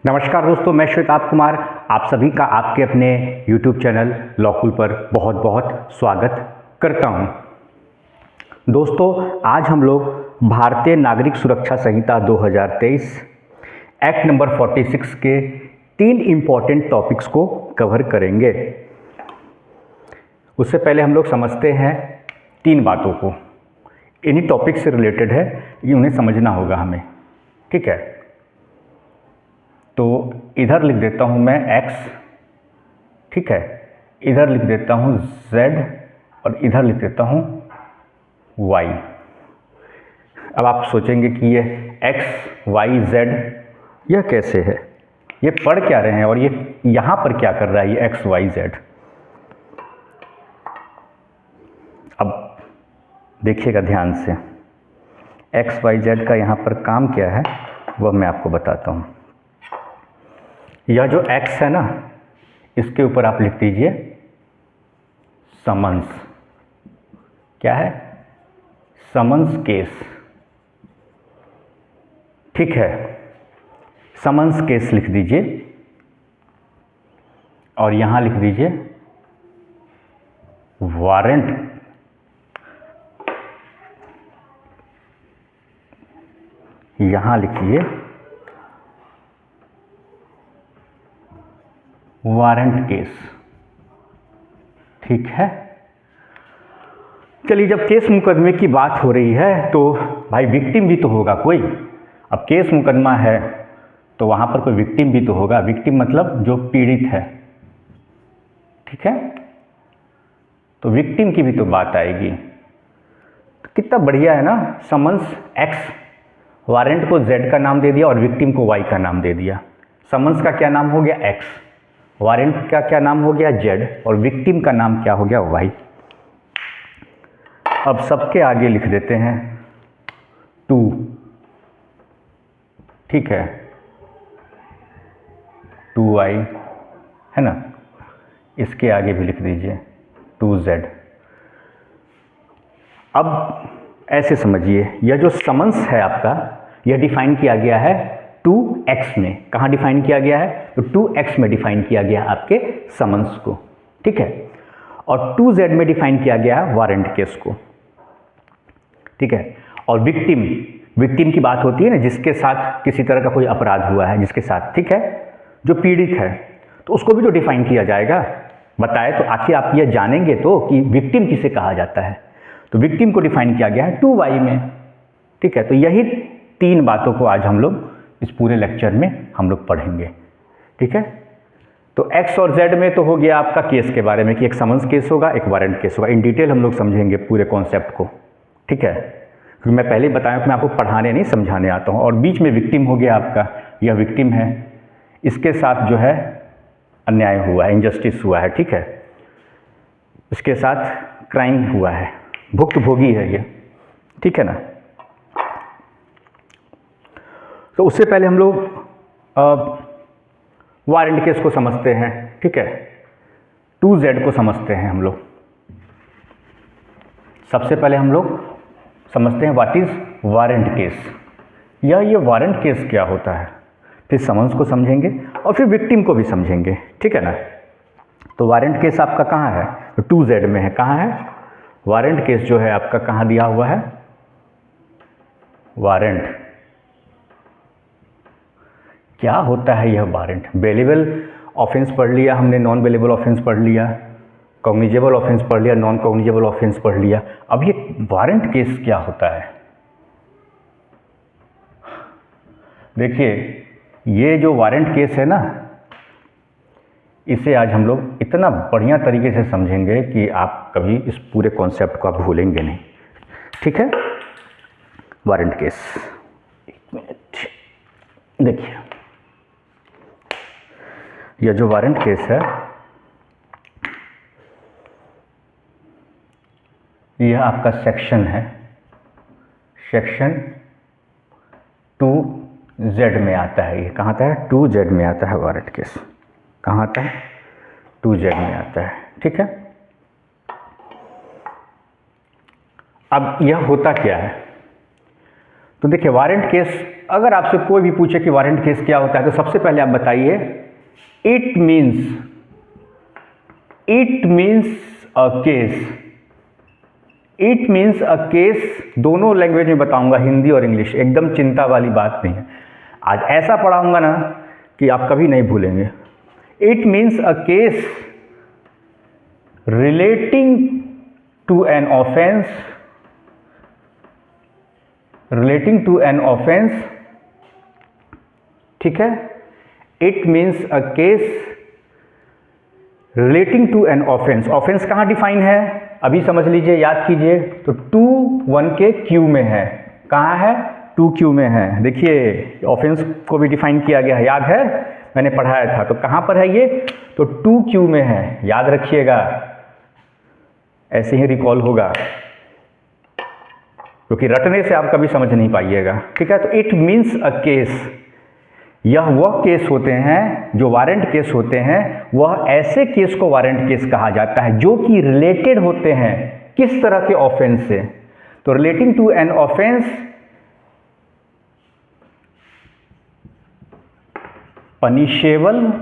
नमस्कार दोस्तों, मैं श्वेताब कुमार आप सभी का आपके अपने YouTube चैनल लॉकुल पर बहुत बहुत स्वागत करता हूं। दोस्तों, आज हम लोग भारतीय नागरिक सुरक्षा संहिता 2023 एक्ट नंबर 46 के 3 इम्पॉर्टेंट टॉपिक्स को कवर करेंगे। उससे पहले हम लोग समझते हैं 3 बातों को। इन्हीं टॉपिक से रिलेटेड है, ये उन्हें समझना होगा हमें, ठीक है। तो इधर लिख देता हूँ मैं x, ठीक है, इधर लिख देता हूँ z और इधर लिख देता हूँ y। अब आप सोचेंगे कि ये x y z यह कैसे है, ये पढ़ क्या रहे हैं और ये यहाँ पर क्या कर रहा है ये x y z। अब देखिएगा ध्यान से, x y z का यहाँ पर काम क्या है वह मैं आपको बताता हूँ। यह जो x है ना, इसके ऊपर आप लिख दीजिए समन्स। क्या है? समन्स केस, ठीक है। समन्स केस लिख दीजिए और यहां लिख दीजिए वारंट। यहां लिखिए वारंट केस, ठीक है। चलिए, जब केस मुकदमे की बात हो रही है तो भाई विक्टिम भी तो होगा कोई। अब केस मुकदमा है तो वहां पर कोई विक्टिम भी तो होगा। विक्टिम मतलब जो पीड़ित है, ठीक है। तो विक्टिम की भी तो बात आएगी। तो कितना बढ़िया है ना, समन्स एक्स, वारंट को जेड का नाम दे दिया और विक्टिम को वाई का नाम दे दिया। समन्स का क्या नाम हो गया? एक्स, वारंट का क्या नाम हो गया? जेड, और विक्टिम का नाम क्या हो गया? वाई। अब सबके आगे लिख देते हैं 2, ठीक है, 2y है ना। इसके आगे भी लिख दीजिए 2z। अब ऐसे समझिए, यह जो समन्स है आपका, यह डिफाइन किया गया है 2x में। कहाँ डिफाइन किया गया है? तो 2x में डिफाइन किया गया आपके समन्स को, ठीक है। और 2z में डिफाइन किया गया वारंट केस को, ठीक है। और विक्टिम, विक्टिम की बात होती है ना, जिसके साथ किसी तरह का कोई अपराध हुआ है, जिसके साथ, ठीक है, जो पीड़ित है, तो उसको भी तो डिफाइन किया जाएगा। बताए तो आखिर आप ये जानेंगे तो कि विक्टिम किसे कहा जाता है। तो विक्टिम को डिफाइन किया गया है 2y में, ठीक है। तो यही 3 बातों को आज हम लोग इस पूरे लेक्चर में हम लोग पढ़ेंगे, ठीक है। तो x और z में तो हो गया आपका केस के बारे में कि एक समन्स केस होगा, एक वारंट केस होगा। इन डिटेल हम लोग समझेंगे पूरे कॉन्सेप्ट को, ठीक है। क्योंकि मैं पहले ही बताया कि मैं आपको पढ़ाने नहीं समझाने आता हूँ। और बीच में विक्टिम हो गया आपका, यह विक्टिम है, इसके साथ जो है अन्याय हुआ है, इनजस्टिस हुआ है, ठीक है। इसके साथ क्राइम हुआ है, भुक्तभोगी है ये, ठीक है ना। तो उससे पहले हम लोग वारंट केस को समझते हैं, ठीक है। 2z को समझते हैं हम लोग। सबसे पहले हम लोग समझते हैं व्हाट इज वारंट केस, या ये वारंट केस क्या होता है। फिर समन्स को समझेंगे और फिर विक्टिम को भी समझेंगे, ठीक है ना। तो वारंट केस आपका कहाँ है? तो 2z में है। कहाँ है वारंट केस? जो है आपका कहाँ दिया हुआ है? वारंट। क्या होता है यह वारंट? बेलेबल ऑफेंस पढ़ लिया हमने, नॉन बेलेबल ऑफेंस पढ़ लिया, कॉग्निजेबल ऑफेंस पढ़ लिया, नॉन कॉग्निजेबल ऑफेंस पढ़ लिया। अब ये वारंट केस क्या होता है? देखिए, ये जो वारंट केस है ना, इसे आज हम लोग इतना बढ़िया तरीके से समझेंगे कि आप कभी इस पूरे कॉन्सेप्ट को आप भूलेंगे नहीं, ठीक है। वारंट केस, एक मिनट देखिए, यह जो वारंट केस है, यह आपका सेक्शन है, सेक्शन 2z में आता है। ये कहाँ आता है? 2z में आता है वारंट केस। कहाँ आता है? 2z में आता है, ठीक है। अब यह होता क्या है? तो देखिए वारंट केस, अगर आपसे कोई भी पूछे कि वारंट केस क्या होता है तो सबसे पहले आप बताइए it means a case. It means a case दोनों लैंग्वेज में बताऊंगा, हिंदी और इंग्लिश, एकदम चिंता वाली बात नहीं है। आज ऐसा पढ़ाऊंगा ना कि आप कभी नहीं भूलेंगे। It means a case relating to an offense, ठीक है। It means a case relating to an offence. Offence कहाँ डिफाइन है अभी समझ लीजिए, याद कीजिए, तो 2(1) के क्यू में है। कहाँ है? 2Q में है। देखिए ऑफेंस को भी डिफाइन किया गया है, याद है, मैंने पढ़ाया था। तो कहाँ पर है ये? तो 2Q में है, याद रखिएगा, ऐसे ही रिकॉल होगा, क्योंकि रटने से आप कभी समझ नहीं पाइएगा, ठीक है। तो इट मीन्स अ केस, यह वह केस होते हैं जो वारंट केस होते हैं, वह ऐसे केस को वारंट केस कहा जाता है जो कि रिलेटेड होते हैं किस तरह के ऑफेंस से? तो relating to an offence, punishable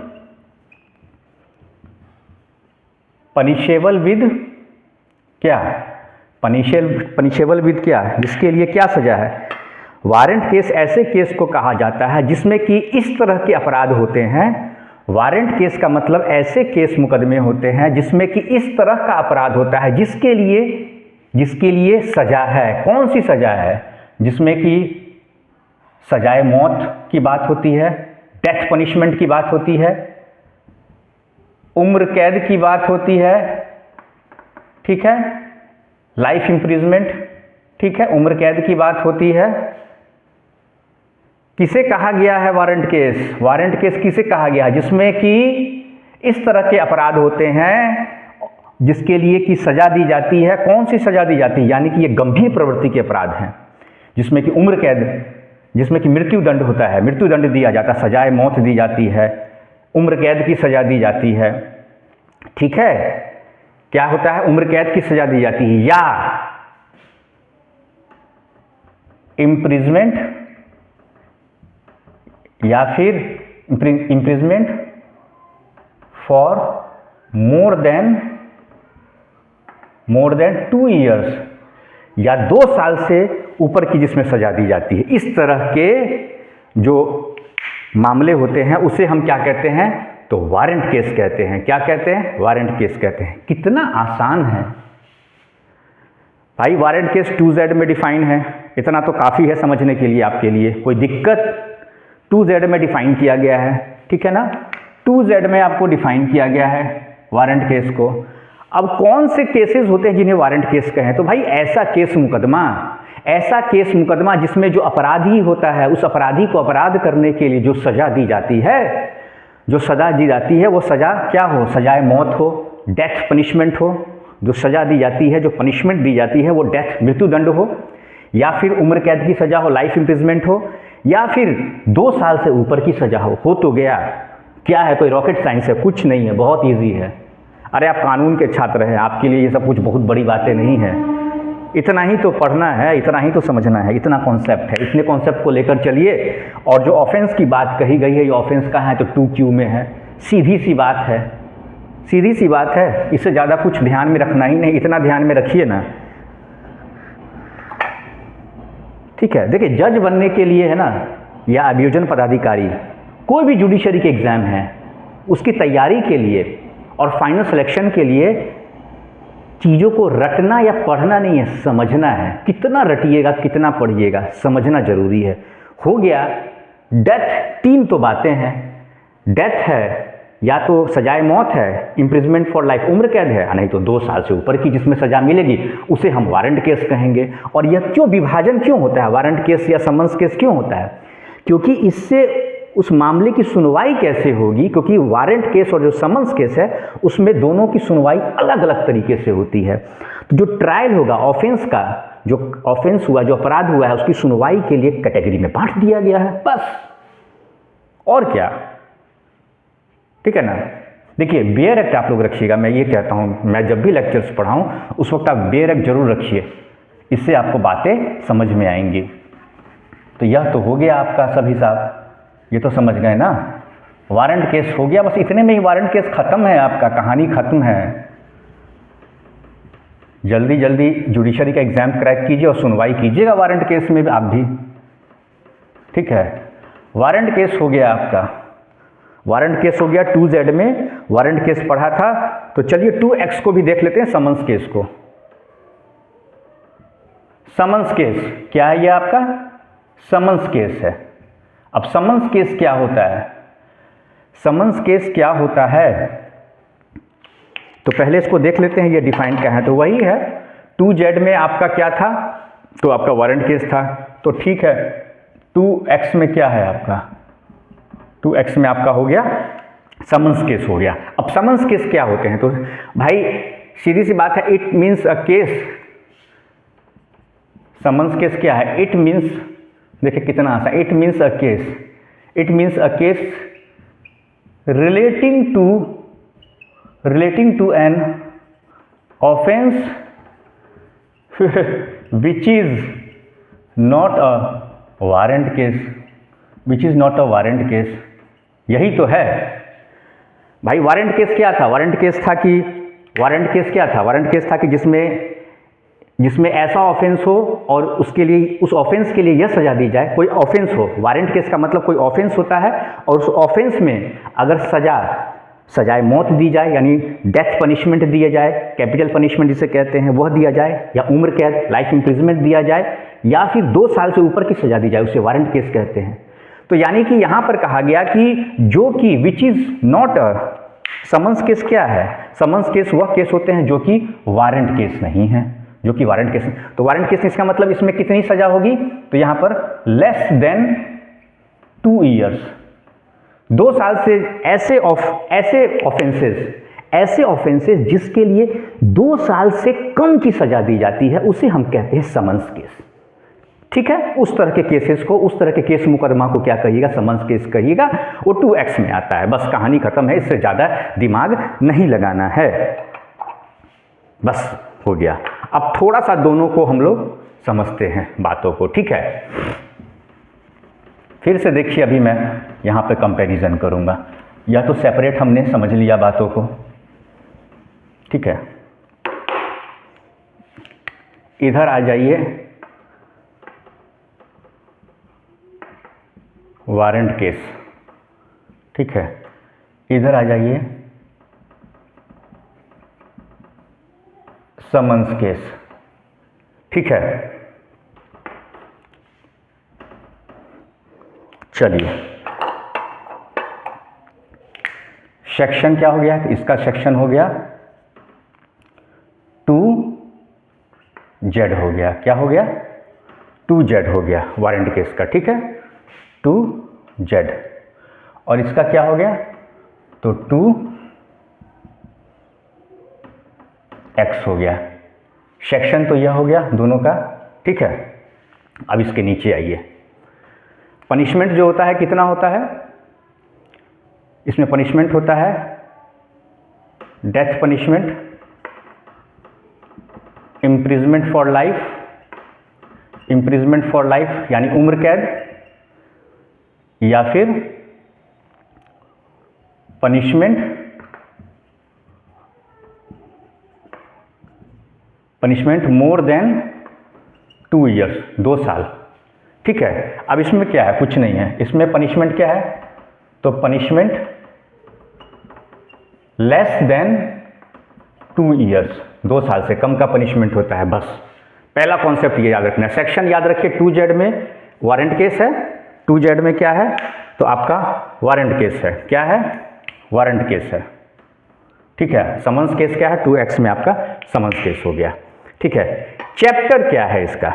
with क्या? पनिशेबल विद क्या है? जिसके लिए क्या सजा है? वारंट केस ऐसे केस को कहा जाता है जिसमें कि इस तरह के अपराध होते हैं। वारंट केस का मतलब ऐसे केस मुकदमे होते हैं जिसमें कि इस तरह का अपराध होता है जिसके लिए सजा है। कौन सी सजा है? जिसमें कि सजाए मौत की बात होती है, डेथ पनिशमेंट की बात होती है, उम्र कैद की बात होती है, ठीक है, लाइफ इम्प्रिजमेंट, ठीक है, उम्र कैद की बात होती है। किसे कहा गया है वारंट केस? वारंट केस किसे कहा गया है? जिसमें कि इस तरह के अपराध होते हैं जिसके लिए कि सजा दी जाती है। कौन सी सजा दी जाती है? यानी कि ये गंभीर प्रवृत्ति के अपराध हैं जिसमें कि उम्र कैद, जिसमें कि मृत्यु दंड होता है, मृत्यु दंड दिया जाता है, सजाए मौत दी जाती है, उम्र कैद की सजा दी जाती है, ठीक है। क्या होता है? उम्र कैद की सजा दी जाती है, या इम्प्रिजमेंट, या फिर imprisonment for more than 2 years, या 2 साल से ऊपर की जिसमें सजा दी जाती है। इस तरह के जो मामले होते हैं उसे हम क्या कहते हैं? तो वारंट केस कहते हैं। क्या कहते हैं? वारंट केस कहते हैं। कितना आसान है भाई। वारंट केस 2Z में डिफाइन है, इतना तो काफ़ी है समझने के लिए, आपके लिए कोई दिक्कत? 2Z में डिफाइन किया गया है, ठीक है ना। 2Z में आपको डिफाइन किया गया है वारंट केस को। अब कौन से केसेस होते हैं जिन्हें वारंट केस कहें? तो भाई ऐसा केस मुकदमा जिसमें जो अपराधी होता है, उस अपराधी को अपराध करने के लिए जो सजा दी जाती है, वो सजा क्या हो? सजाए मौत हो, डेथ पनिशमेंट हो। जो सजा दी जाती है, जो पनिशमेंट दी जाती है, वो डेथ मृत्यु दंड हो, या फिर उम्र कैद की सजा हो, लाइफ इम्प्रिजमेंट हो, या फिर 2 साल से ऊपर की सजा हो तो गया। क्या है? कोई रॉकेट साइंस है? कुछ नहीं है, बहुत ईजी है। अरे आप कानून के छात्र हैं, आपके लिए ये सब कुछ बहुत बड़ी बातें नहीं है। इतना ही तो पढ़ना है, इतना ही तो समझना है, इतना कॉन्सेप्ट है। इतने कॉन्सेप्ट को लेकर चलिए। और जो ऑफेंस की बात कही गई है, ये ऑफेंस कहाँ है? तो 2Q में है। सीधी सी बात है, इससे ज़्यादा कुछ ध्यान में रखना ही नहीं, इतना ध्यान में रखिए ना, ठीक है। देखिए जज बनने के लिए है ना, या अभियोजन पदाधिकारी, कोई भी जुडिशरी के एग्ज़ाम है, उसकी तैयारी के लिए और फाइनल सिलेक्शन के लिए चीज़ों को रटना या पढ़ना नहीं है, समझना है। कितना रटिएगा, कितना पढ़िएगा, समझना जरूरी है। हो गया डेथ। 3 तो बातें हैं, डेथ है, या तो सजाए मौत है, इम्प्रिजमेंट फॉर लाइफ, उम्र कैद है, नहीं तो 2 साल से ऊपर की जिसमें सजा मिलेगी, उसे हम वारंट केस कहेंगे। और यह विभाजन क्यों होता है? वारंट केस या समन्स केस क्यों होता है? क्योंकि इससे उस मामले की सुनवाई कैसे होगी? क्योंकि वारंट केस और जो समन्स केस है उसमें दोनों की सुनवाई अलग अलग तरीके से होती है। तो जो ट्रायल होगा ऑफेंस का, जो ऑफेंस हुआ, जो अपराध हुआ है, उसकी सुनवाई के लिए कैटेगरी में बांट दिया गया है, बस। और क्या, ठीक है ना। देखिए बेयर एक्ट आप लोग रखिएगा, मैं ये कहता हूँ, मैं जब भी लेक्चर्स पढ़ाऊँ उस वक्त आप बेयर एक्ट जरूर रखिए, इससे आपको बातें समझ में आएंगी। तो यह तो हो गया आपका सब हिसाब, ये तो समझ गए ना। वारंट केस हो गया, बस इतने में ही वारंट केस ख़त्म है, आपका कहानी ख़त्म है। जल्दी जल्दी जुडिशरी का एग्ज़ाम क्रैक कीजिए और सुनवाई कीजिएगा वारंट केस में आप भी, ठीक है। वारंट केस हो गया आपका, वारंट केस हो गया 2Z में वारंट केस पढ़ा था। तो चलिए 2X को भी देख लेते हैं, समन्स केस को। समन्स केस क्या है, ये आपका समन्स केस है। अब समन्स केस क्या होता है, समन्स केस क्या होता है, तो पहले इसको देख लेते हैं, ये डिफाइन क्या है। तो वही है 2Z में आपका क्या था, तो आपका वारंट केस था, तो ठीक है। 2X में क्या है आपका, 2X में आपका हो गया समन्स केस हो गया। अब समन्स केस क्या होते हैं, तो भाई सीधी सी बात है, it means a case. Summons case क्या है, इट मीन्स, देखिए कितना आसान, it means a case, it means a case relating to an offense which is not a warrant case, which is not a warrant case। यही तो है भाई। Warrant case क्या था, वारंट केस था कि, वारंट केस क्या था, वारंट केस था कि जिसमें ऐसा ऑफेंस हो और उसके लिए, उस ऑफेंस के लिए यह सजा दी जाए, कोई ऑफेंस हो। वारंट केस का मतलब कोई ऑफेंस होता है और उस ऑफेंस में अगर सजाए मौत दी जाए, यानी डेथ पनिशमेंट दिया जाए, कैपिटल पनिशमेंट जिसे कहते हैं वह दिया जाए, या उम्र कैद लाइफ इम्प्रिजमेंट दिया जाए, या फिर 2 साल से ऊपर की सजा दी जाए, उसे वारंट केस कहते हैं। तो यानी कि यहाँ पर कहा गया कि जो कि which is not a, summons case क्या है, समन्स केस वह केस होते हैं जो कि वारंट केस नहीं है, जो कि वारंट केस। तो वारंट केस इसका मतलब इसमें कितनी सजा होगी, तो यहाँ पर लेस देन 2 ईयर्स, 2 साल से ऐसे ऑफेंसेस जिसके लिए 2 साल से कम की सजा दी जाती है, उसे हम कहते हैं समन्स केस, ठीक है। उस तरह के केसेस को, उस तरह के केस मुकदमा को क्या कहिएगा, समन्स केस कहिएगा। वो 2X में आता है, बस कहानी खत्म है, इससे ज़्यादा दिमाग नहीं लगाना है, बस हो गया। अब थोड़ा सा दोनों को हम लोग समझते हैं बातों को, ठीक है। फिर से देखिए, अभी मैं यहाँ पे कंपैरिजन करूँगा, या तो सेपरेट हमने समझ लिया बातों को, ठीक है। इधर आ जाइए, वारंट केस, ठीक है। इधर आ जाइए, समन्स केस, ठीक है। चलिए, सेक्शन क्या हो गया, इसका सेक्शन हो गया 2Z हो गया, क्या हो गया, 2Z हो गया वारंट केस का, ठीक है, 2Z। और इसका क्या हो गया, तो 2X हो गया। सेक्शन तो यह हो गया दोनों का, ठीक है। अब इसके नीचे आइए, पनिशमेंट जो होता है कितना होता है, इसमें पनिशमेंट होता है death punishment, imprisonment for life यानी उम्र कैद, या फिर पनिशमेंट मोर देन 2 ईयर्स, 2 साल, ठीक है। अब इसमें क्या है, कुछ नहीं है, इसमें पनिशमेंट क्या है, तो पनिशमेंट लेस देन 2 ईयर्स, 2 साल से कम का पनिशमेंट होता है, बस। पहला कॉन्सेप्ट ये याद रखना है। सेक्शन याद रखिए, 2Z में वारंट केस है, 2Z में क्या है, तो आपका वारंट केस है, क्या है, वारंट केस है, ठीक है। समन्स केस क्या है, 2X में आपका समन्स केस हो गया, ठीक है। चैप्टर क्या है इसका,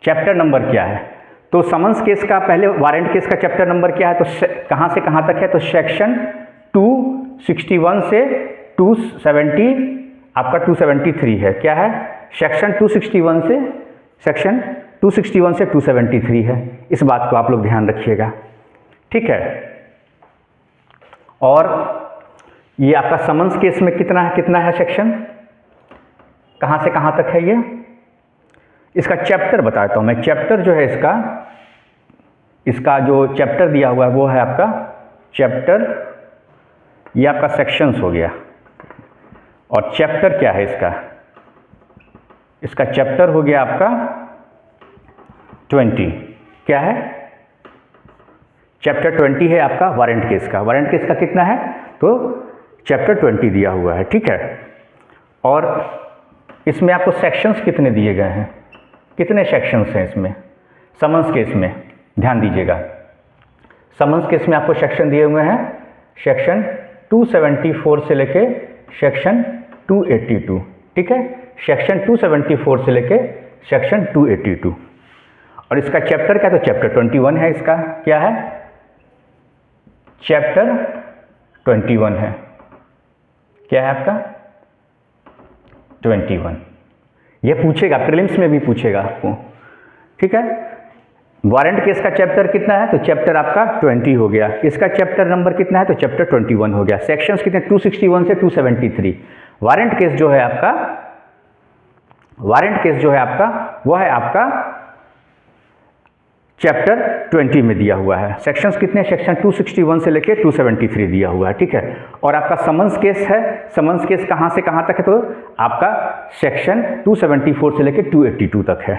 चैप्टर नंबर क्या है, तो समन्स केस का, पहले वारंट केस का चैप्टर नंबर क्या है, तो कहाँ से कहाँ तक है, तो सेक्शन 261 से 270, आपका 273 है, क्या है, सेक्शन 261 से 273 है। इस बात को आप लोग ध्यान रखिएगा, ठीक है। और ये आपका समन्स केस में कितना है सेक्शन, कहाँ से कहाँ तक है ये, इसका चैप्टर बताता हूँ मैं। चैप्टर जो है इसका जो चैप्टर दिया हुआ है वो है आपका चैप्टर, ये आपका सेक्शंस हो गया। और चैप्टर क्या है इसका चैप्टर हो गया आपका 20। क्या है? चैप्टर 20 है आपका वारंट केस का। वारंट केस का कितना है? तो चैप्टर 20 दिया हुआ है, ठीक है। और इसमें आपको सेक्शंस कितने दिए गए हैं? कितने सेक्शंस हैं इसमें? समन्स केस में ध्यान दीजिएगा, समन्स केस में आपको सेक्शन दिए हुए हैं, सेक्शन 274 से लेके सेक्शन 282, ठीक है। सेक्शन 274 से लेके सेक्शन 282। और इसका चैप्टर क्या? तो चैप्टर 21 है इसका। क्या है? चैप्टर 21 है। क्या है आपका? 21। यह पूछेगा, प्रीलिम्स में भी पूछेगा आपको, ठीक है। वारंट केस का चैप्टर कितना है? तो चैप्टर आपका 20 हो गया। इसका चैप्टर नंबर कितना है? तो चैप्टर 21 हो गया। सेक्शंस कितने? 261 से 273। वारंट केस जो है आपका वह है आपका चैप्टर 20 में दिया हुआ है। सेक्शंस कितने? सेक्शन 261 से लेके 273 दिया हुआ है, ठीक है। और आपका समन्स केस है। समन्स केस कहाँ से कहाँ तक है? तो आपका सेक्शन 274 से लेके 282 तक है,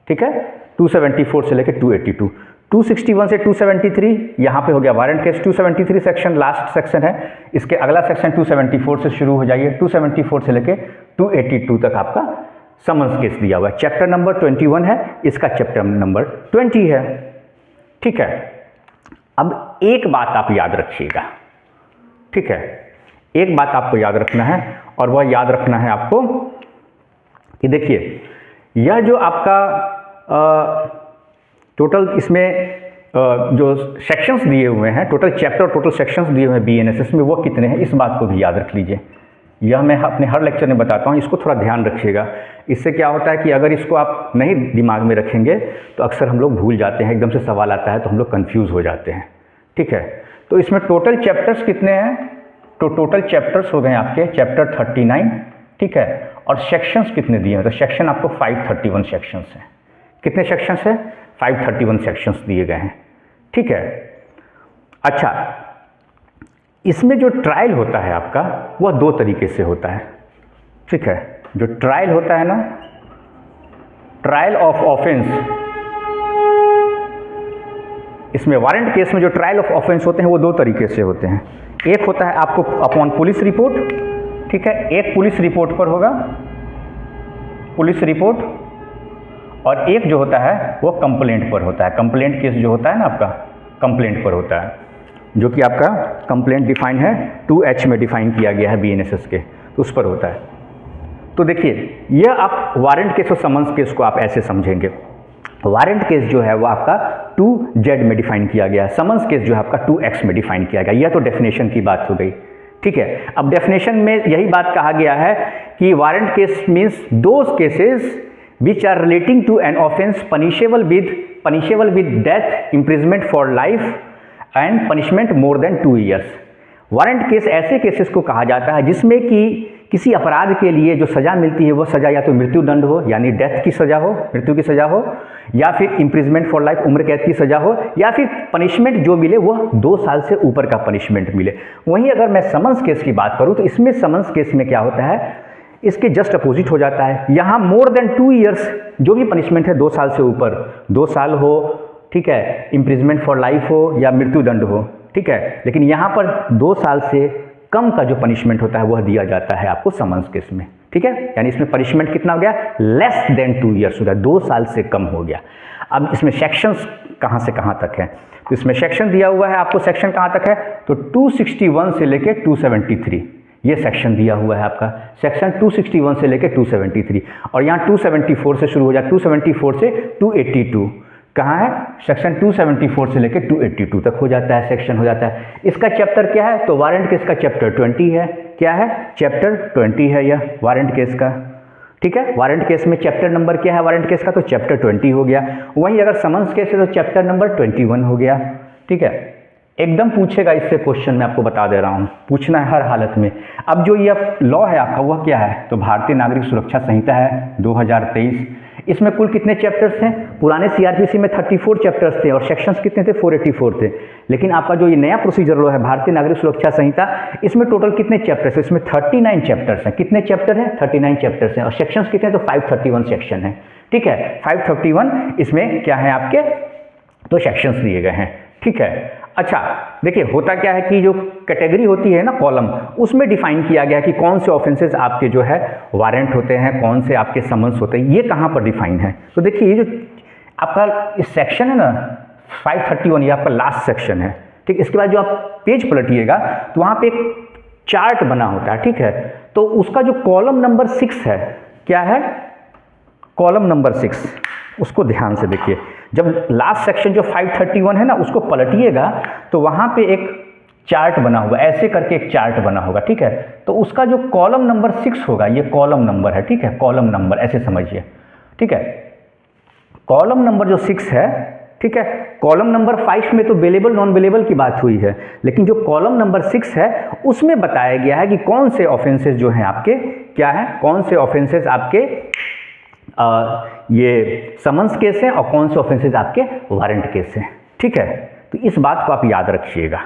ठीक है। 274 से लेके 282। 261 से 273 यहाँ पे हो गया warrant case. 273 section last section है। इसके अगला सेक्शन 274 से शुरू हो जाइए। 274 से लेके 282 तक आपका समन्स केस दिया हुआ है। चैप्टर नंबर 21 है, इसका चैप्टर नंबर 20 है, ठीक है। अब एक बात आप याद रखिएगा, ठीक है। एक बात आपको याद रखना है, और वह याद रखना है आपको कि देखिए, यह जो आपका टोटल इसमें जो सेक्शंस दिए हुए हैं, टोटल चैप्टर, टोटल सेक्शंस दिए हुए हैं BNSS में, वो कितने हैं, इस बात को भी याद रख लीजिए। यह मैं अपने हर लेक्चर में बताता हूँ, इसको थोड़ा ध्यान रखिएगा। इससे क्या होता है कि अगर इसको आप नहीं दिमाग में रखेंगे तो अक्सर हम लोग भूल जाते हैं, एकदम से सवाल आता है तो हम लोग कंफ्यूज हो जाते हैं, ठीक है। तो इसमें टोटल चैप्टर्स कितने हैं? तो टोटल चैप्टर्स हो गए आपके चैप्टर 39, ठीक है। और सेक्शंस कितने दिए हैं? तो सेक्शन आपको 531 सेक्शंस हैं। कितने सेक्शंस हैं? 531 सेक्शंस दिए गए हैं, ठीक है। अच्छा, इसमें जो ट्रायल होता है आपका, वह दो तरीके से होता है, ठीक है। जो ट्रायल होता है ना, ट्रायल ऑफ ऑफेंस, इसमें वारंट केस में जो ट्रायल ऑफ ऑफेंस होते हैं वो दो तरीके से होते हैं। एक होता है आपको अपॉन पुलिस रिपोर्ट, ठीक है। एक पुलिस रिपोर्ट पर होगा, पुलिस रिपोर्ट, और एक जो होता है वो कंप्लेंट पर होता है। कंप्लेंट केस जो होता है ना आपका, कंप्लेंट पर होता है, जो कि आपका कंप्लेंट डिफाइन है 2H में डिफाइन किया गया है BNSS के, तो उस पर होता है। तो देखिए, यह आप वारंट केस और समन्स केस को आप ऐसे समझेंगे। वारंट केस जो है वो आपका 2Z में डिफाइन किया गया है, समन्स केस जो है आपका 2X में डिफाइन किया गया। यह तो डेफिनेशन की बात हो गई, ठीक है। अब डेफिनेशन में यही बात कहा गया है कि warrant case means those cases which are relating to an offense punishable with death, imprisonment for life and punishment more than 2 years। Warrant case ऐसे केसेस को कहा जाता है जिसमें कि किसी अपराध के लिए जो सज़ा मिलती है वो सज़ा या तो मृत्यु दंड हो, यानी डेथ की सज़ा हो, मृत्यु की सज़ा हो, या फिर इम्प्रिजमेंट फॉर लाइफ, उम्र कैद की सज़ा हो, या फिर पनिशमेंट जो मिले वो 2 साल से ऊपर का पनिशमेंट मिले। वहीं अगर मैं समन्स केस की बात करूँ तो इसमें समन्स केस में क्या होता है, इसके जस्ट अपोजिट हो जाता है। यहाँ मोर देन 2 ईयर्स जो भी पनिशमेंट है 2 साल से ऊपर, 2 साल हो, ठीक है, इम्प्रिजमेंट फॉर लाइफ हो या मृत्यु दंड हो, ठीक है। लेकिन यहाँ पर 2 साल से कम का जो पनिशमेंट होता है वह दिया जाता है आपको समन्स केस में, ठीक है। यानी इसमें पनिशमेंट कितना हो गया? लेस देन 2 ईयर्स हो गया, 2 साल से कम हो गया। अब इसमें सेक्शंस कहाँ से कहाँ तक है? तो इसमें सेक्शन दिया हुआ है आपको, सेक्शन कहाँ तक है? तो 261 से लेके 273 ये सेक्शन दिया हुआ है आपका। सेक्शन 261 से लेके 273, और यहाँ 274 से शुरू हो जाए, 274 से 282 कहाँ है? सेक्शन 274 से लेके 282 तक हो जाता है, सेक्शन हो जाता है। इसका चैप्टर क्या है? तो वारंट केस का चैप्टर 20 है। क्या है? चैप्टर 20 है यह वारंट केस का, ठीक है। वारंट केस में चैप्टर नंबर क्या है वारंट केस का? तो चैप्टर 20 हो गया। वहीं अगर समन्स केस है तो चैप्टर नंबर 21 हो गया, ठीक है। एकदम पूछेगा इससे क्वेश्चन, मैं आपको बता दे रहा हूँ, पूछना है हर हालत में। अब जो यह लॉ है आपका वह क्या है? तो भारतीय नागरिक सुरक्षा संहिता है 2023। इसमें कुल कितने चैप्टर्स हैं? पुराने सीआरपीसी में 34 चैप्टर्स थे और सेक्शंस कितने थे? 484 थे। लेकिन आपका जो ये नया प्रोसीजर लो है भारतीय नागरिक सुरक्षा संहिता, इसमें टोटल कितने चैप्टर्स है? इसमें 39 चैप्टर्स हैं। कितने चैप्टर हैं? 39 चैप्टर्स हैं। और सेक्शंस कितने? तो 531 सेक्शन है। ठीक है, 531 इसमें क्या है आपके? तो सेक्शंस दिए गए हैं। ठीक है, अच्छा देखिए होता क्या है कि जो कैटेगरी होती है ना कॉलम, उसमें डिफाइन किया गया कि कौन से ऑफेंसेस आपके जो है वारंट होते हैं, कौन से आपके समन्स होते हैं, ये कहाँ पर डिफाइन है। तो देखिए ये जो आपका इस सेक्शन है ना 531, ये आपका लास्ट सेक्शन है। ठीक, इसके बाद जो आप पेज पलटिएगा तो वहाँ पे एक चार्ट बना होता है। ठीक है, तो उसका जो कॉलम नंबर 6 है, क्या है? कॉलम नंबर 6, उसको ध्यान से देखिए। जब लास्ट सेक्शन जो 531 है ना, उसको पलटिएगा तो वहाँ पे एक चार्ट बना होगा, ऐसे करके एक चार्ट बना होगा। ठीक है, तो उसका जो कॉलम नंबर 6 होगा, ये कॉलम नंबर है। ठीक है, कॉलम नंबर ऐसे समझिए। ठीक है, कॉलम नंबर जो 6 है, ठीक है, कॉलम नंबर 5 में तो बेलेबल नॉन बेलेबल की बात हुई है, लेकिन जो कॉलम नंबर 6 है उसमें बताया गया है कि कौन से ऑफेंसेस जो हैं आपके क्या है, कौन से ऑफेंसेस आपके ये समन्स केस है और कौन से ऑफेंसेस आपके वारंट केस है। ठीक है, तो इस बात को आप याद रखिएगा।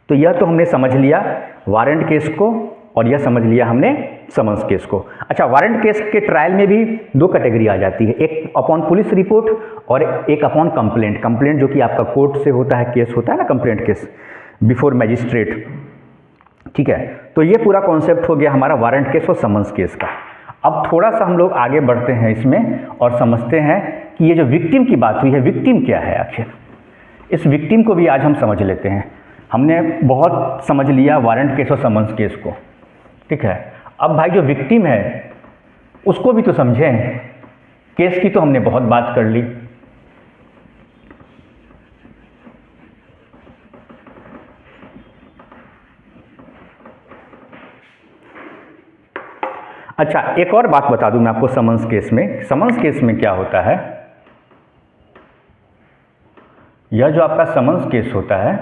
तो यह तो हमने समझ लिया वारंट केस को और यह समझ लिया हमने समन्स केस को। अच्छा, वारंट केस के ट्रायल में भी दो कैटेगरी आ जाती है, एक अपॉन पुलिस रिपोर्ट और एक अपॉन कंप्लेंट। कंप्लेंट जो कि आपका कोर्ट से होता है, केस होता है ना कंप्लेंट केस बिफोर मैजिस्ट्रेट। ठीक है, तो ये पूरा कॉन्सेप्ट हो गया हमारा वारंट केस और समन्स केस का। अब थोड़ा सा हम लोग आगे बढ़ते हैं इसमें और समझते हैं कि ये जो विक्टिम की बात हुई है, विक्टिम क्या है आखिर। इस विक्टिम को भी आज हम समझ लेते हैं। हमने बहुत समझ लिया वारंट केस और समन्स केस को। ठीक है, अब भाई जो विक्टिम है उसको भी तो समझें। केस की तो हमने बहुत बात कर ली, अच्छा एक और बात बता दूं मैं आपको समन्स केस में। समन्स केस में क्या होता है, यह जो आपका समन्स केस होता है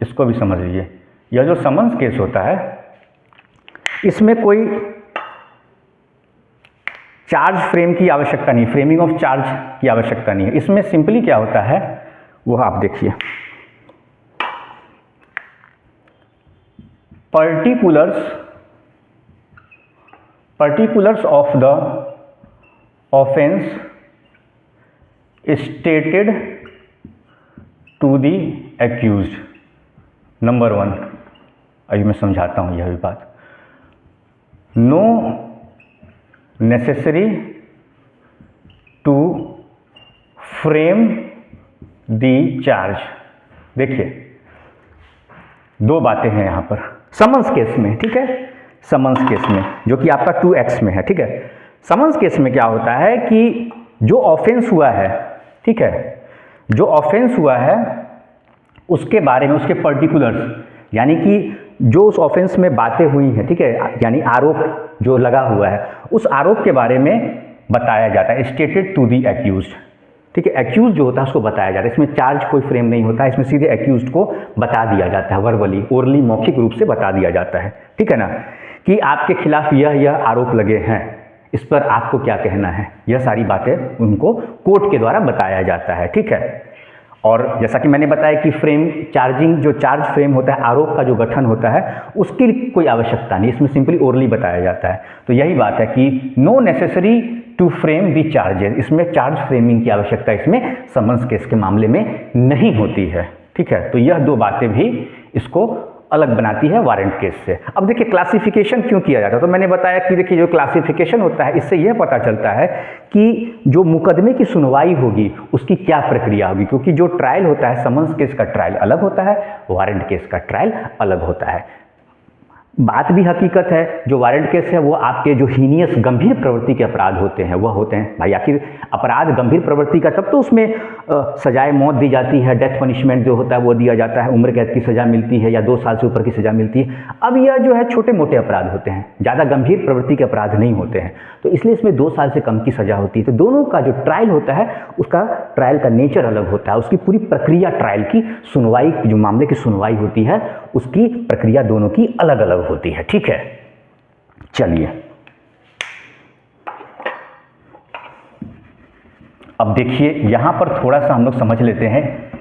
इसको भी समझ लीजिए। यह जो समन्स केस होता है इसमें कोई चार्ज फ्रेम की आवश्यकता नहीं, फ्रेमिंग ऑफ चार्ज की आवश्यकता नहीं है। इसमें सिंपली क्या होता है वो आप देखिए, particulars of the offense stated to the accused। Number 1, अभी मैं समझाता हूँ यह भी बात। No necessary to frame the charge. देखिए दो बातें हैं यहाँ पर समन्स केस में। ठीक है, समन्स केस में जो कि आपका 2X में है। ठीक है, समन्स केस में क्या होता है कि जो ऑफेंस हुआ है, ठीक है, जो ऑफेंस हुआ है उसके बारे में, उसके पर्टिकुलर्स, यानी कि जो उस ऑफेंस में बातें हुई हैं, ठीक है, यानी आरोप जो लगा हुआ है उस आरोप के बारे में बताया जाता है। Stated to the accused. ठीक है, एक्यूज जो होता है उसको बताया जाता है। इसमें चार्ज कोई फ्रेम नहीं होता है, इसमें सीधे एक्यूज्ड को बता दिया जाता है, वर्बली, ओरली, मौखिक रूप से बता दिया जाता है। ठीक है ना, कि आपके खिलाफ यह आरोप लगे हैं, इस पर आपको क्या कहना है, यह सारी बातें उनको कोर्ट के द्वारा बताया जाता है। ठीक है, और जैसा कि मैंने बताया कि फ्रेम चार्जिंग, जो चार्ज फ्रेम होता है, आरोप का जो गठन होता है, उसकी कोई आवश्यकता नहीं, इसमें सिंपली ओरली बताया जाता है। तो यही बात है कि no necessary to frame the charges, इसमें चार्ज फ्रेमिंग की आवश्यकता इसमें समन्स केस के मामले में नहीं होती है। ठीक है, तो यह दो बातें भी इसको अलग बनाती है वारंट केस से। अब देखिए क्लासिफिकेशन क्यों किया जाता है, तो मैंने बताया कि देखिए जो क्लासिफिकेशन होता है इससे यह पता चलता है कि जो मुकदमे की सुनवाई होगी उसकी क्या प्रक्रिया होगी, क्योंकि जो ट्रायल होता है समन्स केस का ट्रायल अलग होता है, वारंट केस का ट्रायल अलग होता है। बात भी हकीकत है, जो वारंट केस है वो आपके जो हीनियस गंभीर प्रवृत्ति के अपराध होते हैं वह होते हैं। भाई आखिर अपराध गंभीर प्रवृत्ति का तब तो उसमें सजाए मौत दी जाती है, डेथ पनिशमेंट जो होता है वो दिया जाता है, उम्र कैद की सज़ा मिलती है या 2 साल से ऊपर की सज़ा मिलती है। अब यह जो है छोटे मोटे अपराध होते हैं, ज़्यादा गंभीर प्रवृत्ति के अपराध नहीं होते हैं, तो इसलिए इसमें 2 साल से कम की सज़ा होती है। तो दोनों का जो ट्रायल होता है उसका ट्रायल का नेचर अलग होता है, उसकी पूरी प्रक्रिया, ट्रायल की सुनवाई, जो मामले की सुनवाई होती है उसकी प्रक्रिया दोनों की अलग अलग होती है। ठीक है, चलिए अब देखिए यहाँ पर थोड़ा सा हम लोग समझ लेते हैं।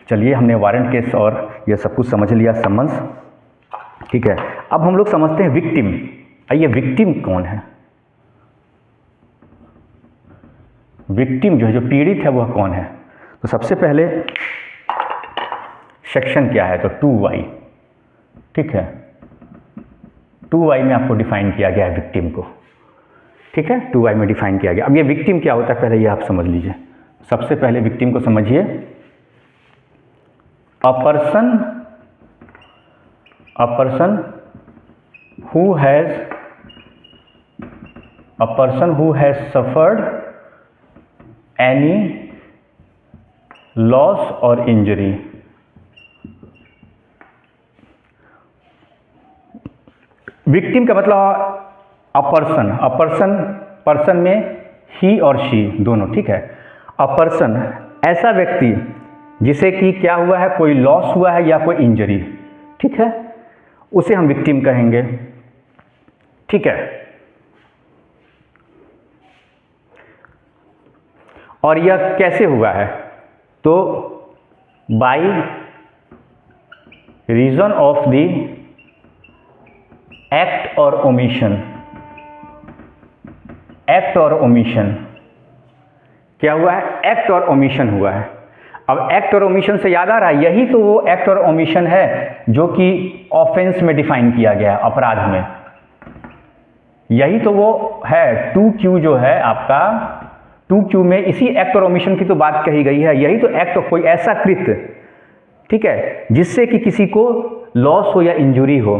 चलिए, हमने वारंट केस और ये सब कुछ समझ लिया, समन्स, ठीक है। अब हम लोग समझते हैं विक्टिम। आइए, विक्टिम कौन है? विक्टिम जो है, जो पीड़ित है, वह कौन है? तो सबसे पहले सेक्शन क्या है? तो 2Y, ठीक है। 2Y में आपको डिफाइन किया गया है विक्टिम को, ठीक है। 2Y में डिफाइन किया गया। अब ये विक्टिम क्या होता है पहले ये आप समझ लीजिए। सबसे पहले विक्टिम को समझिए। A person who has suffered any loss और इंजरी। विक्टिम का मतलब पर्सन में ही और शी दोनों, ठीक है। अ पर्सन, ऐसा व्यक्ति जिसे कि क्या हुआ है, कोई लॉस हुआ है या कोई इंजरी, ठीक है, उसे हम विक्टिम कहेंगे, ठीक है। और यह कैसे हुआ है? तो by reason of the act और ओमिशन। एक्ट और ओमिशन क्या हुआ है? एक्ट और ओमिशन हुआ है। अब एक्ट और ओमिशन से याद आ रहा है, यही तो वो एक्ट और ओमिशन है जो कि ऑफेंस में डिफाइन किया गया है, अपराध में। यही तो वो है 2Q जो है आपका, 2Q में इसी एक्ट और ओमिशन की तो बात कही गई है। यही तो एक्ट, कोई ऐसा कृत्य, ठीक है, जिससे कि किसी को लॉस हो या इंजुरी हो,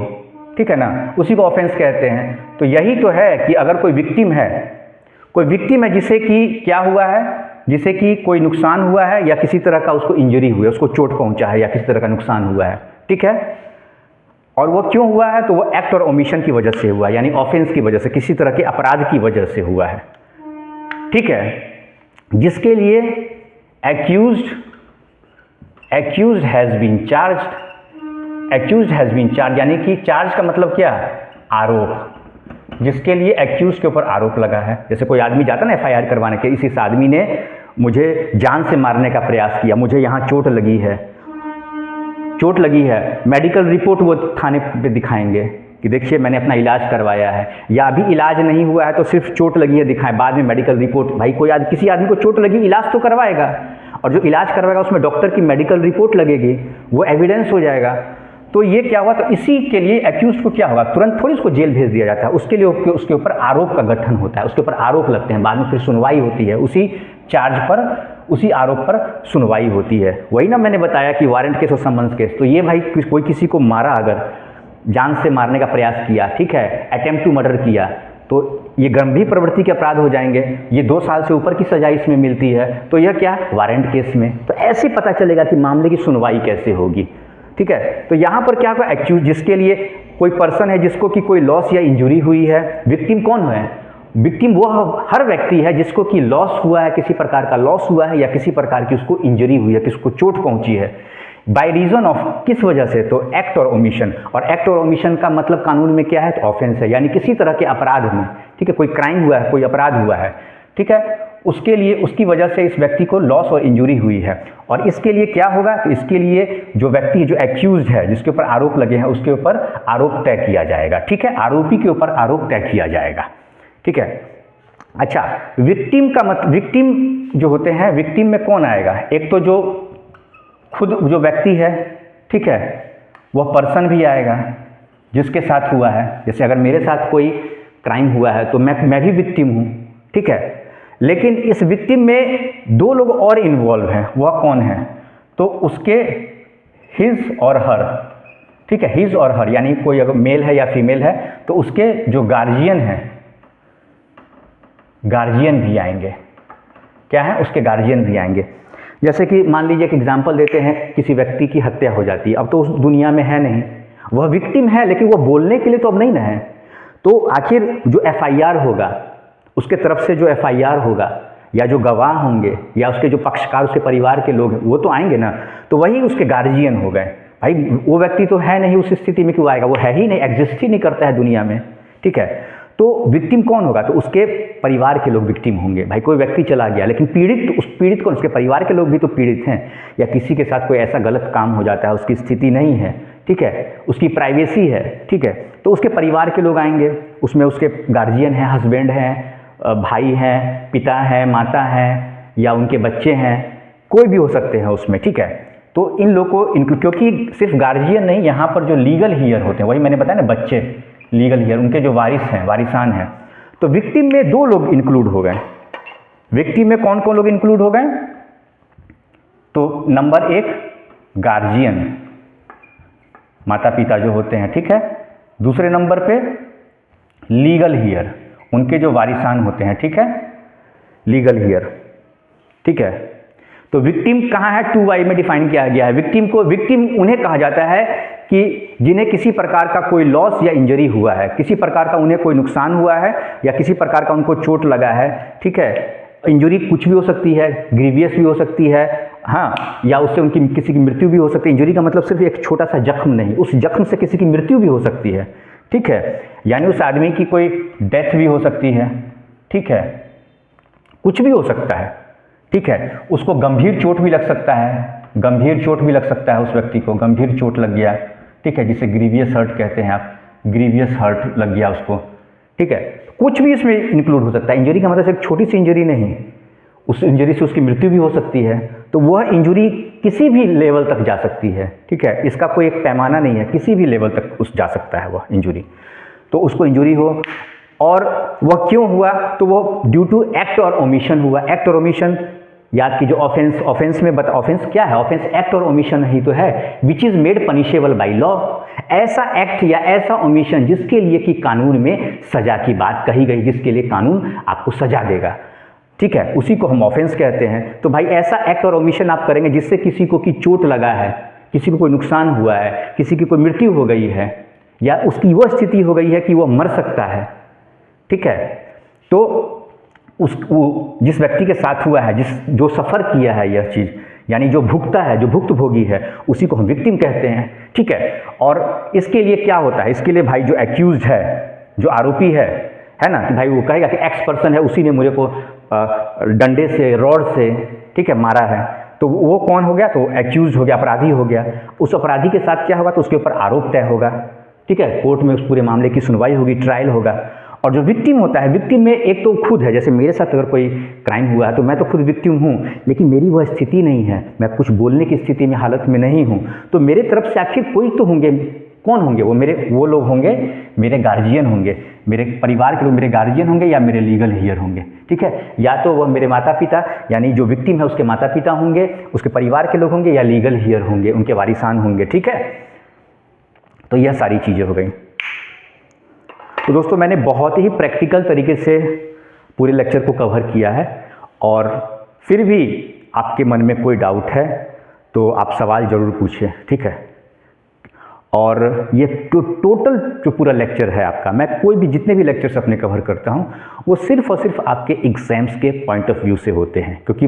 ठीक है ना, उसी को ऑफेंस कहते हैं। तो यही तो है कि अगर कोई विक्टिम है जिसे कि क्या हुआ है, जिसे कि कोई नुकसान हुआ है या किसी तरह का उसको इंजरी हुई है, उसको चोट पहुंचा है या किसी तरह का नुकसान हुआ है, ठीक है। और वो क्यों हुआ है? तो वो एक्ट और ओमिशन की वजह से हुआ, यानी ऑफेंस की वजह से, किसी तरह के अपराध की वजह से हुआ है, ठीक है। जिसके लिए accused हैज बीन चार्ज, यानी कि चार्ज का मतलब क्या? आरोप। जिसके लिए एक्यूज के ऊपर आरोप लगा है। जैसे कोई आदमी जाता ना FIR करवाने के, इस आदमी ने मुझे जान से मारने का प्रयास किया, मुझे यहाँ चोट लगी है, मेडिकल रिपोर्ट वो थाने पे दिखाएंगे कि देखिए मैंने अपना इलाज करवाया है, या अभी इलाज नहीं हुआ है तो सिर्फ चोट लगी है दिखाएं, बाद में मेडिकल रिपोर्ट। भाई किसी आदमी को चोट लगी, इलाज तो करवाएगा, और जो इलाज करवाएगा उसमें डॉक्टर की मेडिकल रिपोर्ट लगेगी, वो एविडेंस हो जाएगा। तो ये क्या हुआ? तो इसी के लिए एक्यूज को क्या होगा, तुरंत थोड़ी उसको जेल भेज दिया जाता है, उसके लिए उसके ऊपर आरोप का गठन होता है, उसके ऊपर आरोप लगते हैं, बाद में फिर सुनवाई होती है, उसी चार्ज पर, उसी आरोप पर सुनवाई होती है। वही ना मैंने बताया कि वारंट केस और समन्स केस। तो ये भाई कोई किसी को मारा, अगर जान से मारने का प्रयास किया, ठीक है, अटेम्प्ट टू मर्डर किया, तो ये गंभीर प्रवृत्ति के अपराध हो जाएंगे, ये 2 साल से ऊपर की सजा इसमें मिलती है। तो यह क्या? वारंट केस में। तो ऐसे पता चलेगा कि मामले की सुनवाई कैसे होगी, ठीक है। तो यहाँ पर क्या होगा? एक्यूज, जिसके लिए कोई पर्सन है जिसको कि कोई लॉस या इंजुरी हुई है। विक्टिम कौन है? विक्टिम वो हर व्यक्ति है जिसको कि लॉस हुआ है, किसी प्रकार का लॉस हुआ है या किसी प्रकार की उसको इंजरी हुई है, किसको चोट पहुंची है, बाय रीजन ऑफ, किस वजह से? तो एक्ट और ओमिशन। और एक्ट और ओमिशन का मतलब कानून में क्या है? तो ऑफेंस है, यानी किसी तरह के अपराध में, ठीक है, कोई क्राइम हुआ है, कोई अपराध हुआ है, ठीक है, उसके लिए, उसकी वजह से इस व्यक्ति को लॉस और इंजुरी हुई है। और इसके लिए क्या होगा? तो इसके लिए जो व्यक्ति, जो एक्यूज है, जिसके ऊपर आरोप लगे हैं, उसके ऊपर आरोप तय किया जाएगा, ठीक है, आरोपी के ऊपर आरोप तय किया जाएगा, ठीक है। अच्छा, विक्टिम का मतलब, विक्टिम जो होते हैं, विक्टिम में कौन आएगा? एक तो जो खुद जो व्यक्ति है, ठीक है, वह पर्सन भी आएगा जिसके साथ हुआ है। जैसे अगर मेरे साथ कोई क्राइम हुआ है तो मैं भी विक्टिम हूँ, ठीक है। लेकिन इस विक्टिम में 2 लोग और इन्वॉल्व हैं, वह कौन है? तो उसके हिज और हर, ठीक है, हिज और हर, यानी कोई अगर मेल है या फीमेल है तो उसके जो गार्जियन हैं, गार्जियन भी आएंगे। क्या है? उसके गार्जियन भी आएंगे। जैसे कि मान लीजिए एक एग्जाम्पल देते हैं, किसी व्यक्ति की हत्या हो जाती है, अब तो उस दुनिया में है नहीं, वह विक्टिम है, लेकिन वह बोलने के लिए तो अब नहीं ना है। तो आखिर जो FIR होगा, उसके तरफ से जो FIR होगा, या जो गवाह होंगे, या उसके जो पक्षकार, उसके परिवार के लोग हैं, वो तो आएंगे ना। तो वही उसके गार्जियन हो गए। भाई वो व्यक्ति तो है नहीं, उस स्थिति में क्यों आएगा? वो है ही नहीं, एग्जिस्ट ही नहीं करता है दुनिया में, ठीक है। तो विक्टिम कौन होगा? तो उसके परिवार के लोग विक्टिम होंगे। भाई कोई व्यक्ति चला गया, लेकिन पीड़ित, उस पीड़ित को, उसके परिवार के लोग भी तो पीड़ित हैं, या किसी के साथ कोई ऐसा गलत काम हो जाता है, उसकी स्थिति नहीं है, ठीक है, उसकी प्राइवेसी है, ठीक है, तो उसके परिवार के लोग आएंगे, उसमें उसके गार्जियन हैं, हस्बैंड हैं, भाई हैं, पिता हैं, माता हैं, या उनके बच्चे हैं, कोई भी हो सकते हैं उसमें, ठीक है। तो इन लोगों को क्योंकि सिर्फ गार्जियन नहीं, यहाँ पर जो लीगल हियर होते हैं, वही मैंने बताया ना, बच्चे लीगल हियर, उनके जो वारिस हैं, वारिसान हैं, तो विक्टिम में 2 लोग इंक्लूड हो गए। विक्टिम में कौन कौन लोग इंक्लूड हो गए? तो नंबर 1 गार्जियन, माता पिता जो होते हैं, ठीक है। दूसरे नंबर पे लीगल हियर, उनके जो वारिसान होते हैं, ठीक है, लीगल हियर, ठीक है। तो विक्टिम कहाँ है? 2y में डिफाइन किया गया है। विक्टिम उन्हें कहा जाता है कि जिन्हें किसी प्रकार का कोई लॉस या इंजरी हुआ है, किसी प्रकार का उन्हें कोई नुकसान हुआ है, या किसी प्रकार का उनको चोट लगा है, ठीक है। इंजरी कुछ भी हो सकती है, ग्रीवियस भी हो सकती है, हाँ, या उससे उनकी किसी की मृत्यु भी हो सकती है। इंजरी का मतलब सिर्फ एक छोटा सा जख्म नहीं, उस जख्म से किसी की मृत्यु भी हो सकती है, ठीक है, यानी उस आदमी की कोई डेथ भी हो सकती है, ठीक है, कुछ भी हो सकता है, ठीक है। उसको गंभीर चोट भी लग सकता है, गंभीर चोट भी लग सकता है, उस व्यक्ति को गंभीर चोट लग गया, ठीक है, जिसे ग्रीवियस हर्ट कहते हैं आप, ग्रीवियस हर्ट लग गया उसको, ठीक है। कुछ भी इसमें इंक्लूड हो सकता है। इंजरी का मतलब सिर्फ छोटी सी इंजरी नहीं, उस इंजरी से उसकी मृत्यु भी हो सकती है, तो वह इंजरी किसी भी लेवल तक जा सकती है, ठीक है, इसका कोई एक पैमाना नहीं है, किसी भी लेवल तक उस जा सकता है वह इंजरी। तो उसको इंजरी हो, और वह क्यों हुआ? तो वो ड्यू टू एक्ट और ओमिशन हुआ। एक्ट और ओमिशन याद कीजिए, ऑफेंस में ऑफेंस क्या है? ऑफेंस एक्ट और ओमिशन ही तो है, which is made punishable by law. ऐसा एक्ट या ऐसा ओमिशन जिसके लिए कि कानून में सजा की बात कही गई, जिसके लिए कानून आपको सजा देगा, ठीक है, उसी को हम ऑफेंस कहते हैं। तो भाई ऐसा एक्ट और ओमिशन आप करेंगे जिससे किसी को की चोट लगा है, किसी को कोई नुकसान हुआ है, किसी की कोई मृत्यु हो गई है, या उसकी वह स्थिति हो गई है कि वह मर सकता है, ठीक है। तो जिस व्यक्ति के साथ हुआ है, जो सफ़र किया है यह चीज़, यानी जो भुगता है, जो भुक्तभोगी है, उसी को हम विक्टिम कहते हैं, ठीक है। और इसके लिए क्या होता है? इसके लिए भाई जो एक्यूज्ड है, जो आरोपी है ना, कि भाई वो कहेगा कि एक्स पर्सन है, उसी ने मुझे को डंडे से, रॉड से, ठीक है, मारा है, तो वो कौन हो गया? तो एक्यूज्ड हो गया, अपराधी हो गया। उस अपराधी के साथ क्या होगा? तो उसके ऊपर आरोप तय होगा, ठीक है, कोर्ट में उस पूरे मामले की सुनवाई होगी, ट्रायल होगा। और जो विक्टिम होता है, विक्टिम में एक तो खुद है, जैसे मेरे साथ अगर कोई क्राइम हुआ है तो मैं तो खुद विक्टिम हूँ, लेकिन मेरी वह स्थिति नहीं है, मैं कुछ बोलने की स्थिति में, हालत में नहीं हूँ, तो मेरे तरफ से आखिर कोई तो होंगे। कौन होंगे? वो लोग होंगे, मेरे गार्जियन होंगे, मेरे परिवार के लोग मेरे गार्जियन होंगे, या मेरे लीगल हियर होंगे, ठीक है। या तो वह मेरे माता पिता, यानी जो विक्टिम है उसके माता पिता होंगे, उसके परिवार के लोग होंगे, या लीगल हियर होंगे, उनके वारिसान होंगे, ठीक है। तो यह सारी चीज़ें हो गई। तो दोस्तों मैंने बहुत ही प्रैक्टिकल तरीके से पूरे लेक्चर को कवर किया है, और फिर भी आपके मन में कोई डाउट है तो आप सवाल ज़रूर पूछें, ठीक है। और ये टोटल जो पूरा लेक्चर है आपका, मैं कोई भी जितने भी लेक्चर्स अपने कवर करता हूँ वो सिर्फ और सिर्फ आपके एग्ज़ाम्स के पॉइंट ऑफ व्यू से होते हैं, क्योंकि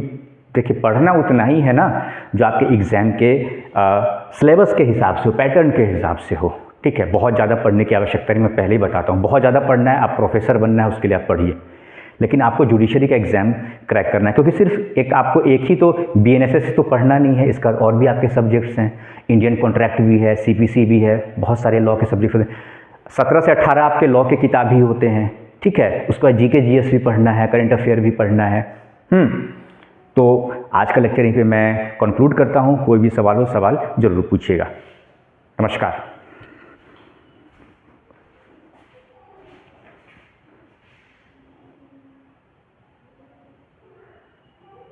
देखिए पढ़ना उतना ही है ना जो आपके एग्ज़ाम के सिलेबस के हिसाब से हो, पैटर्न के हिसाब से हो, ठीक है। बहुत ज़्यादा पढ़ने की आवश्यकता नहीं, मैं पहले ही बताता हूँ। बहुत ज़्यादा पढ़ना है, आप प्रोफेसर बनना है, उसके लिए आप पढ़िए, लेकिन आपको जुडिशरी का एग्ज़ाम क्रैक करना है, क्योंकि सिर्फ आपको एक ही तो BNSS तो पढ़ना नहीं है, इसका और भी आपके सब्जेक्ट्स हैं, इंडियन कॉन्ट्रैक्ट भी है, CPC भी है, बहुत सारे लॉ के सब्जेक्ट्स होते हैं। 17 से 18 आपके लॉ के किताब ही होते हैं, ठीक है। उसके बाद GK GS भी पढ़ना है, करंट अफेयर भी पढ़ना है। तो आज का लेक्चर यहीं पे मैं कंक्लूड करता हूँ। कोई भी सवाल हो, सवाल ज़रूर पूछिएगा। नमस्कार।